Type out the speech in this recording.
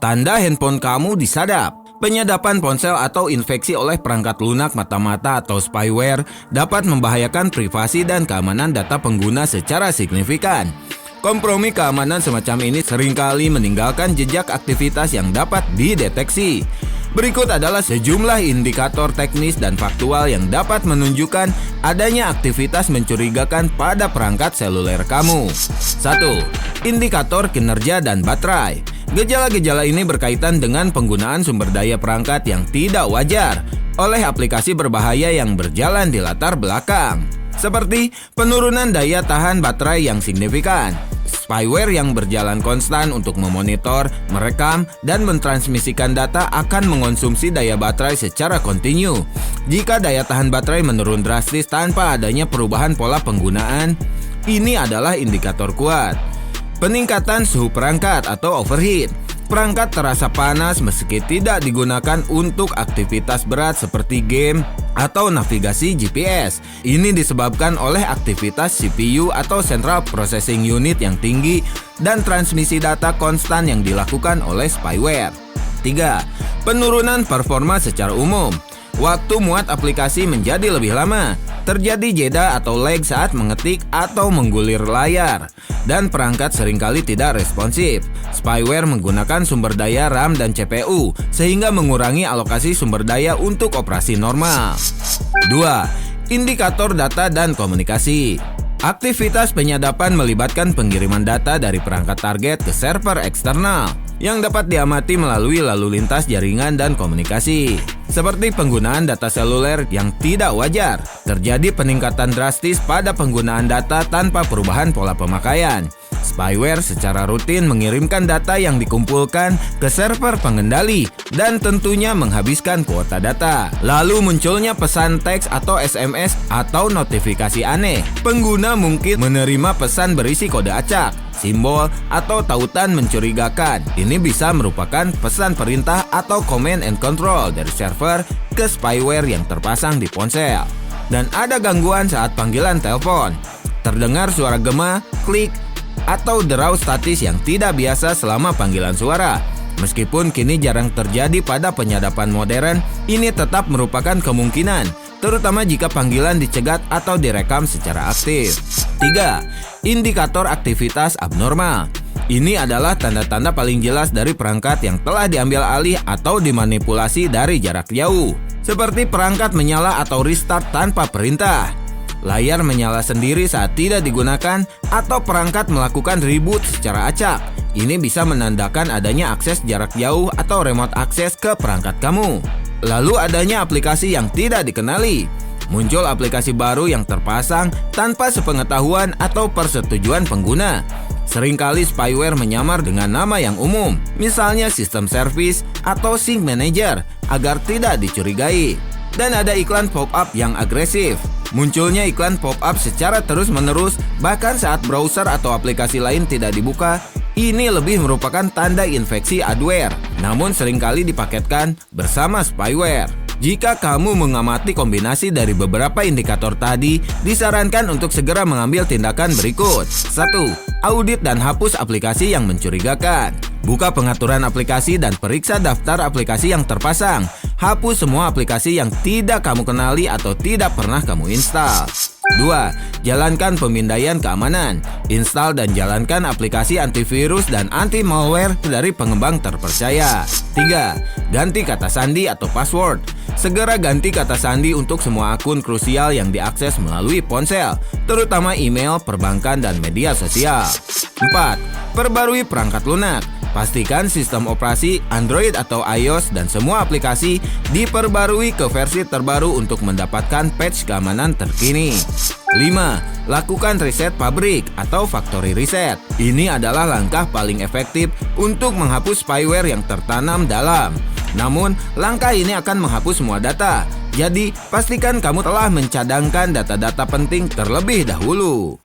Tanda handphone kamu disadap. Penyadapan ponsel atau infeksi oleh perangkat lunak mata-mata atau spyware dapat membahayakan privasi dan keamanan data pengguna secara signifikan. Kompromi keamanan semacam ini seringkali meninggalkan jejak aktivitas yang dapat dideteksi. Berikut adalah sejumlah indikator teknis dan faktual yang dapat menunjukkan adanya aktivitas mencurigakan pada perangkat seluler kamu. 1. Indikator kinerja dan baterai. Gejala-gejala ini berkaitan dengan penggunaan sumber daya perangkat yang tidak wajar oleh aplikasi berbahaya yang berjalan di latar belakang, seperti penurunan daya tahan baterai yang signifikan, spyware yang berjalan konstan untuk memonitor, merekam, dan mentransmisikan data akan mengonsumsi daya baterai secara kontinu. Jika daya tahan baterai menurun drastis tanpa adanya perubahan pola penggunaan, ini adalah indikator kuat. Peningkatan suhu perangkat atau overheat. Perangkat terasa panas meski tidak digunakan untuk aktivitas berat seperti game atau navigasi GPS. Ini disebabkan oleh aktivitas CPU atau Central Processing Unit yang tinggi dan transmisi data konstan yang dilakukan oleh spyware. 3. Penurunan performa secara umum. Waktu muat aplikasi menjadi lebih lama. Terjadi jeda atau lag saat mengetik atau menggulir layar, dan perangkat seringkali tidak responsif. Spyware menggunakan sumber daya RAM dan CPU, sehingga mengurangi alokasi sumber daya untuk operasi normal. 2. Indikator data dan komunikasi. Aktivitas penyadapan melibatkan pengiriman data dari perangkat target ke server eksternal, yang dapat diamati melalui lalu lintas jaringan dan komunikasi. Seperti penggunaan data seluler yang tidak wajar, terjadi peningkatan drastis pada penggunaan data tanpa perubahan pola pemakaian. Spyware secara rutin mengirimkan data yang dikumpulkan ke server pengendali dan tentunya menghabiskan kuota data. Lalu munculnya pesan teks atau SMS atau notifikasi aneh. Pengguna mungkin menerima pesan berisi kode acak, simbol, atau tautan mencurigakan. Ini bisa merupakan pesan perintah atau command and control dari server ke spyware yang terpasang di ponsel. Dan ada gangguan saat panggilan telepon. Terdengar suara gema, klik, atau derau statis yang tidak biasa selama panggilan suara. Meskipun kini jarang terjadi pada penyadapan modern, ini tetap merupakan kemungkinan, terutama jika panggilan dicegat atau direkam secara aktif. 3. Indikator aktivitas abnormal. Ini adalah tanda-tanda paling jelas dari perangkat yang telah diambil alih atau dimanipulasi dari jarak jauh. Seperti perangkat menyala atau restart tanpa perintah, layar menyala sendiri saat tidak digunakan, atau perangkat melakukan reboot secara acak. Ini bisa menandakan adanya akses jarak jauh atau remote access ke perangkat kamu. Lalu adanya aplikasi yang tidak dikenali. Muncul aplikasi baru yang terpasang tanpa sepengetahuan atau persetujuan pengguna. Seringkali spyware menyamar dengan nama yang umum, misalnya System Service atau Sync Manager, agar tidak dicurigai. Dan ada iklan pop-up yang agresif. Munculnya iklan pop-up secara terus-menerus, bahkan saat browser atau aplikasi lain tidak dibuka. Ini lebih merupakan tanda infeksi adware, namun seringkali dipaketkan bersama spyware. Jika kamu mengamati kombinasi dari beberapa indikator tadi, disarankan untuk segera mengambil tindakan berikut. 1. Audit dan hapus aplikasi yang mencurigakan. Buka pengaturan aplikasi dan periksa daftar aplikasi yang terpasang. Hapus semua aplikasi yang tidak kamu kenali atau tidak pernah kamu install. 2. Jalankan pemindaian keamanan. Install dan jalankan aplikasi antivirus dan anti-malware dari pengembang terpercaya. 3. Ganti kata sandi atau password. Segera ganti kata sandi untuk semua akun krusial yang diakses melalui ponsel, terutama email, perbankan, dan media sosial. 4. Perbarui perangkat lunak. Pastikan sistem operasi Android atau iOS dan semua aplikasi diperbarui ke versi terbaru untuk mendapatkan patch keamanan terkini. 5. Lakukan riset pabrik atau factory reset. Ini adalah langkah paling efektif untuk menghapus spyware yang tertanam dalam. Namun, langkah ini akan menghapus semua data. Jadi, pastikan kamu telah mencadangkan data-data penting terlebih dahulu.